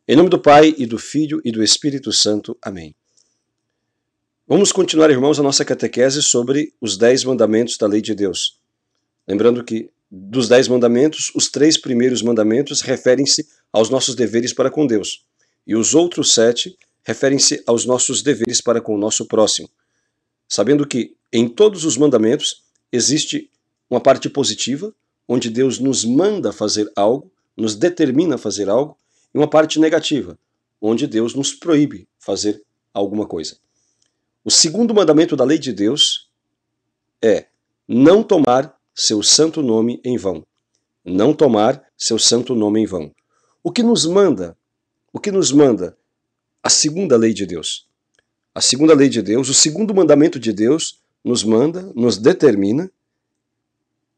Em nome do Pai, e do Filho, e do Espírito Santo. Amém. Vamos continuar, irmãos, a nossa catequese sobre os 10 mandamentos da lei de Deus. Lembrando que dos 10 mandamentos, os 3 primeiros mandamentos referem-se aos nossos deveres para com Deus. E os outros 7 referem-se aos nossos deveres para com o nosso próximo. Sabendo que em todos os mandamentos existe uma parte positiva, onde Deus nos manda fazer algo, nos determina a fazer algo, e uma parte negativa, onde Deus nos proíbe fazer alguma coisa. O segundo mandamento da lei de Deus é não tomar seu santo nome em vão. Não tomar seu santo nome em vão. O que nos manda a segunda lei de Deus? A segunda lei de Deus, o segundo mandamento de Deus nos manda, nos determina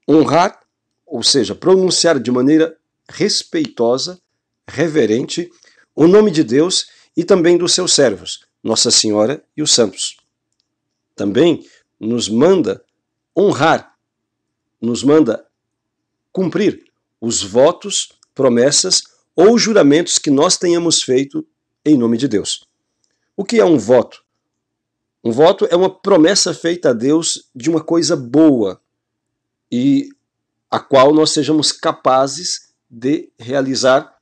honrar, ou seja, pronunciar de maneira respeitosa, reverente, o nome de Deus e também dos seus servos, Nossa Senhora e os santos. Também nos manda honrar, nos manda cumprir os votos, promessas ou juramentos que nós tenhamos feito em nome de Deus. O que é um voto? Um voto é uma promessa feita a Deus de uma coisa boa e a qual nós sejamos capazes de realizar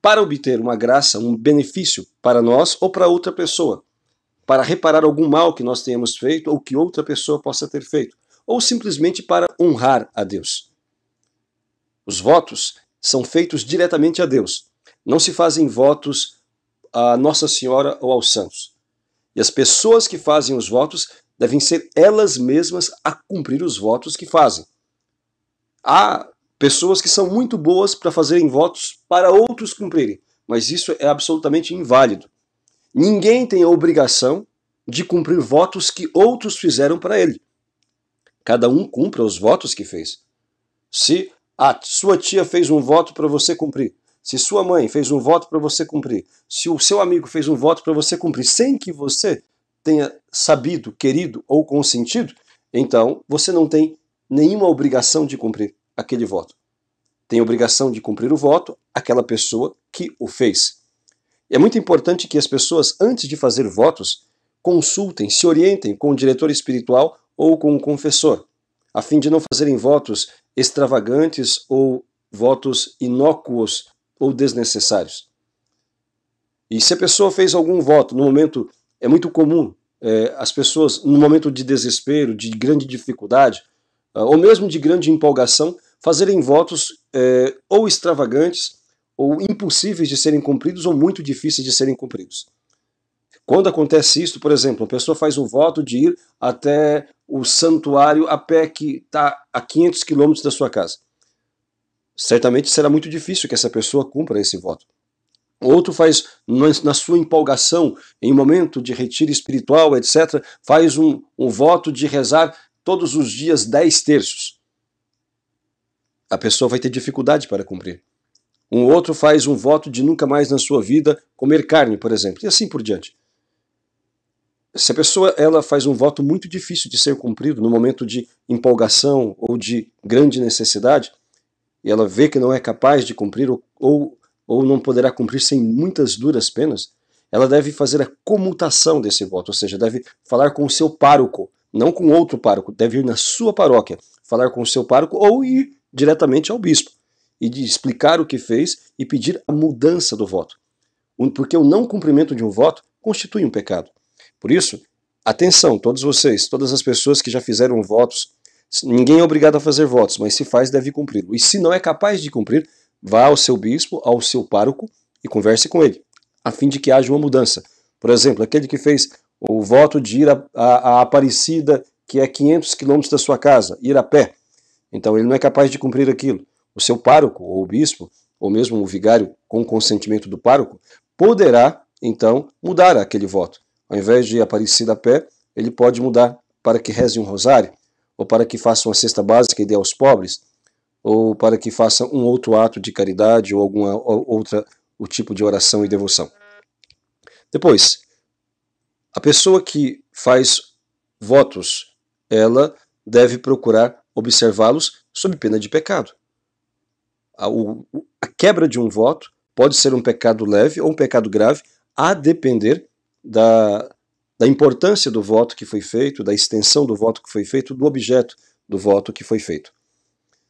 para obter uma graça, um benefício para nós ou para outra pessoa, para reparar algum mal que nós tenhamos feito ou que outra pessoa possa ter feito, ou simplesmente para honrar a Deus. Os votos são feitos diretamente a Deus. Não se fazem votos a Nossa Senhora ou aos santos. E as pessoas que fazem os votos devem ser elas mesmas a cumprir os votos que fazem. Há pessoas que são muito boas para fazerem votos para outros cumprirem, mas isso é absolutamente inválido. Ninguém tem a obrigação de cumprir votos que outros fizeram para ele. Cada um cumpra os votos que fez. Se a sua tia fez um voto para você cumprir, se sua mãe fez um voto para você cumprir, se o seu amigo fez um voto para você cumprir, sem que você tenha sabido, querido ou consentido, então você não tem nenhuma obrigação de cumprir aquele voto. Tem obrigação de cumprir o voto aquela pessoa que o fez. É muito importante que as pessoas, antes de fazer votos, consultem, se orientem com o diretor espiritual ou com o confessor, a fim de não fazerem votos extravagantes ou votos inócuos ou desnecessários. E se a pessoa fez algum voto no momento, é muito comum as pessoas, no momento de desespero, de grande dificuldade, ou mesmo de grande empolgação, fazerem votos ou extravagantes, ou impossíveis de serem cumpridos, ou muito difíceis de serem cumpridos. Quando acontece isso, por exemplo, a pessoa faz um voto de ir até o santuário a pé que está a 500 quilômetros da sua casa. Certamente será muito difícil que essa pessoa cumpra esse voto. Outro faz, na sua empolgação, em um momento de retiro espiritual, etc., faz um voto de rezar todos os dias 10 terços. A pessoa vai ter dificuldade para cumprir. Um outro faz um voto de nunca mais na sua vida comer carne, por exemplo, e assim por diante. Se a pessoa ela faz um voto muito difícil de ser cumprido no momento de empolgação ou de grande necessidade, e ela vê que não é capaz de cumprir ou não poderá cumprir sem muitas duras penas, ela deve fazer a comutação desse voto, ou seja, deve falar com o seu pároco, não com outro pároco, deve ir na sua paróquia, falar com o seu pároco ou ir diretamente ao bispo e de explicar o que fez e pedir a mudança do voto. Porque o não cumprimento de um voto constitui um pecado. Por isso, atenção, todos vocês, todas as pessoas que já fizeram votos, ninguém é obrigado a fazer votos, mas se faz, deve cumpri-lo. E se não é capaz de cumprir, vá ao seu bispo, ao seu pároco e converse com ele, a fim de que haja uma mudança. Por exemplo, aquele que fez o voto de ir a Aparecida, que é 500 quilômetros da sua casa, ir a pé. Então ele não é capaz de cumprir aquilo. O seu pároco, ou o bispo, ou mesmo o vigário com o consentimento do pároco, poderá, então, mudar aquele voto. Ao invés de ir a Aparecida a pé, ele pode mudar para que reze um rosário, ou para que faça uma cesta básica e dê aos pobres, ou para que faça um outro ato de caridade ou alguma outra o tipo de oração e devoção. Depois, a pessoa que faz votos, ela deve procurar observá-los sob pena de pecado. A quebra de um voto pode ser um pecado leve ou um pecado grave, a depender da importância do voto que foi feito, da extensão do voto que foi feito, do objeto do voto que foi feito.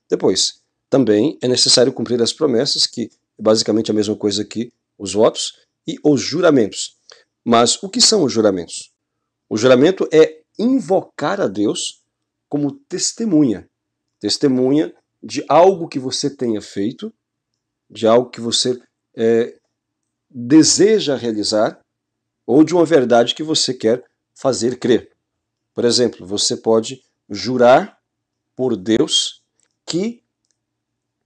Depois, também é necessário cumprir as promessas, que é basicamente a mesma coisa que os votos, e os juramentos. Mas o que são os juramentos? O juramento é invocar a Deus como testemunha. Testemunha de algo que você tenha feito, de algo que você deseja realizar, ou de uma verdade que você quer fazer crer. Por exemplo, você pode jurar por Deus que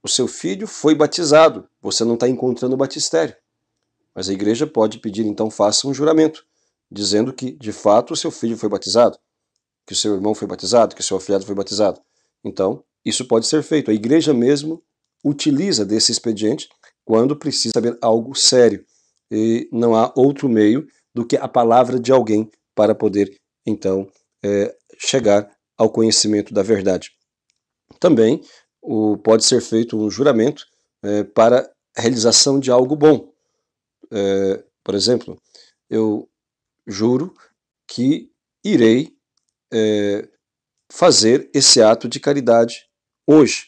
o seu filho foi batizado. Você não está encontrando o batistério. Mas a igreja pode pedir, então, faça um juramento, dizendo que, de fato, o seu filho foi batizado, que o seu irmão foi batizado, que o seu afilhado foi batizado. Então, isso pode ser feito. A igreja mesmo utiliza desse expediente quando precisa saber algo sério. E não há outro meio do que a palavra de alguém para poder, então, chegar ao conhecimento da verdade. Também pode ser feito um juramento para a realização de algo bom. Por exemplo, eu juro que irei fazer esse ato de caridade hoje.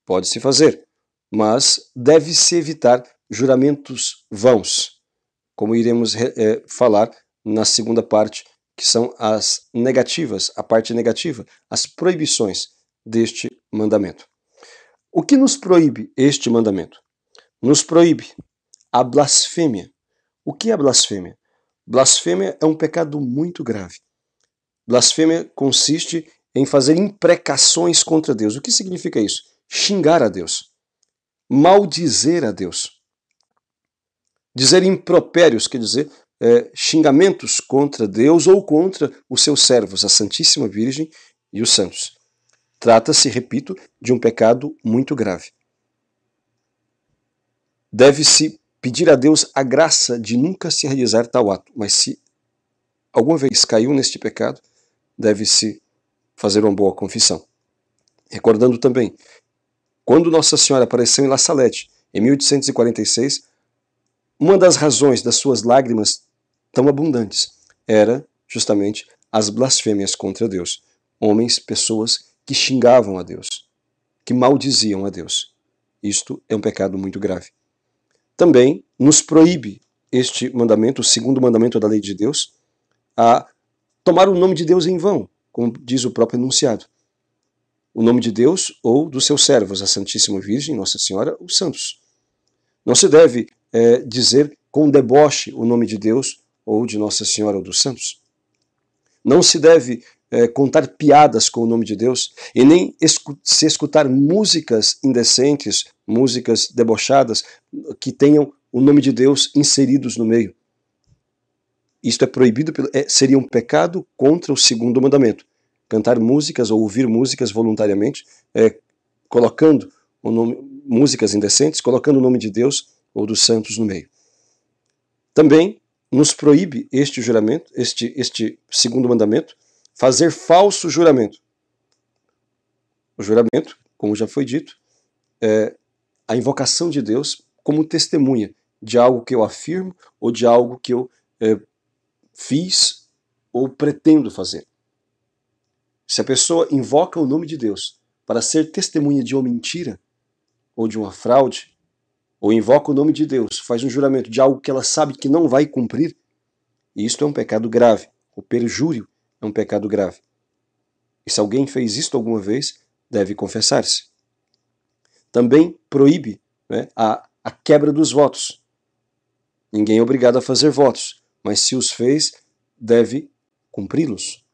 Pode-se fazer, mas deve-se evitar juramentos vãos, como iremos falar na segunda parte, que são as negativas, a parte negativa, as proibições deste mandamento. O que nos proíbe este mandamento? Nos proíbe a blasfêmia. O que é blasfêmia? Blasfêmia é um pecado muito grave. Blasfêmia consiste em fazer imprecações contra Deus. O que significa isso? Xingar a Deus, maldizer a Deus. Dizer impropérios, quer dizer, xingamentos contra Deus ou contra os seus servos, a Santíssima Virgem e os santos. Trata-se, repito, de um pecado muito grave. Deve-se pedir a Deus a graça de nunca se realizar tal ato, mas se alguma vez caiu neste pecado, deve-se fazer uma boa confissão. Recordando também, quando Nossa Senhora apareceu em La Salette, em 1846, uma das razões das suas lágrimas tão abundantes era justamente as blasfêmias contra Deus. Homens, pessoas que xingavam a Deus, que maldiziam a Deus. Isto é um pecado muito grave. Também nos proíbe este mandamento, o segundo mandamento da lei de Deus, a tomar o nome de Deus em vão, como diz o próprio enunciado. O nome de Deus ou dos seus servos, a Santíssima Virgem, Nossa Senhora, os santos. Não se deve dizer com deboche o nome de Deus ou de Nossa Senhora ou dos santos. Não se deve contar piadas com o nome de Deus e nem se escutar músicas indecentes, músicas debochadas que tenham o nome de Deus inseridos no meio. Isto é proibido, seria um pecado contra o segundo mandamento. Cantar músicas ou ouvir músicas voluntariamente, colocando músicas indecentes, colocando o nome de Deus ou dos santos no meio. Também nos proíbe este juramento, este segundo mandamento, fazer falso juramento. O juramento, como já foi dito, é a invocação de Deus como testemunha de algo que eu afirmo ou de algo que eu fiz ou pretendo fazer. Se a pessoa invoca o nome de Deus para ser testemunha de uma mentira ou de uma fraude, ou invoca o nome de Deus, faz um juramento de algo que ela sabe que não vai cumprir, isto é um pecado grave. O perjúrio é um pecado grave. E se alguém fez isto alguma vez, deve confessar-se. Também proíbe a quebra dos votos. Ninguém é obrigado a fazer votos, mas se os fez, deve cumpri-los.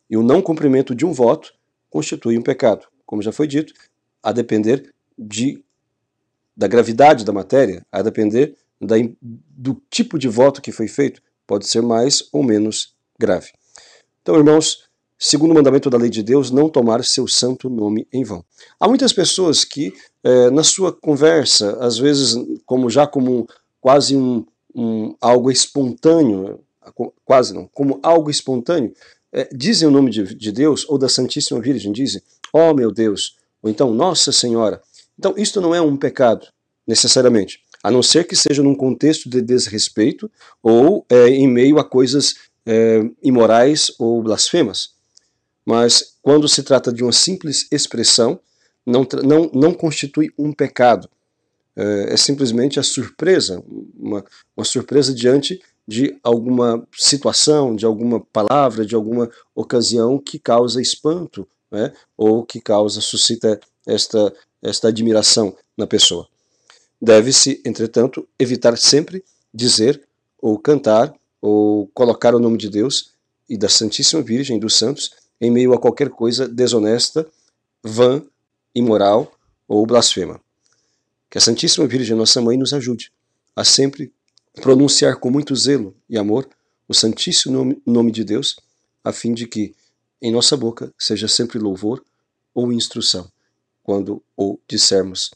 E o não cumprimento de um voto constitui um pecado. Como já foi dito, a depender da gravidade da matéria, a depender do tipo de voto que foi feito, pode ser mais ou menos grave. Então, irmãos, segundo o mandamento da lei de Deus, não tomar seu santo nome em vão. Há muitas pessoas que, na sua conversa, às vezes como quase algo espontâneo, quase não, como algo espontâneo, dizem o nome de Deus ou da Santíssima Virgem, dizem, ó meu Deus, ou então Nossa Senhora. Então, isto não é um pecado, necessariamente. a não ser que seja num contexto de desrespeito ou em meio a coisas imorais ou blasfemas. Mas quando se trata de uma simples expressão, não constitui um pecado. É simplesmente a surpresa, uma surpresa diante de alguma situação, de alguma palavra, de alguma ocasião que causa espanto, né? Ou que suscita esta admiração na pessoa. Deve-se, entretanto, evitar sempre dizer ou cantar ou colocar o nome de Deus e da Santíssima Virgem, dos santos, em meio a qualquer coisa desonesta, vã, imoral ou blasfema. Que a Santíssima Virgem, nossa Mãe, nos ajude a sempre pronunciar com muito zelo e amor o Santíssimo nome de Deus, a fim de que em nossa boca seja sempre louvor ou instrução, quando ou dissermos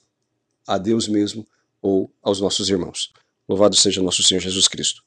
a Deus mesmo ou aos nossos irmãos. Louvado seja nosso Senhor Jesus Cristo.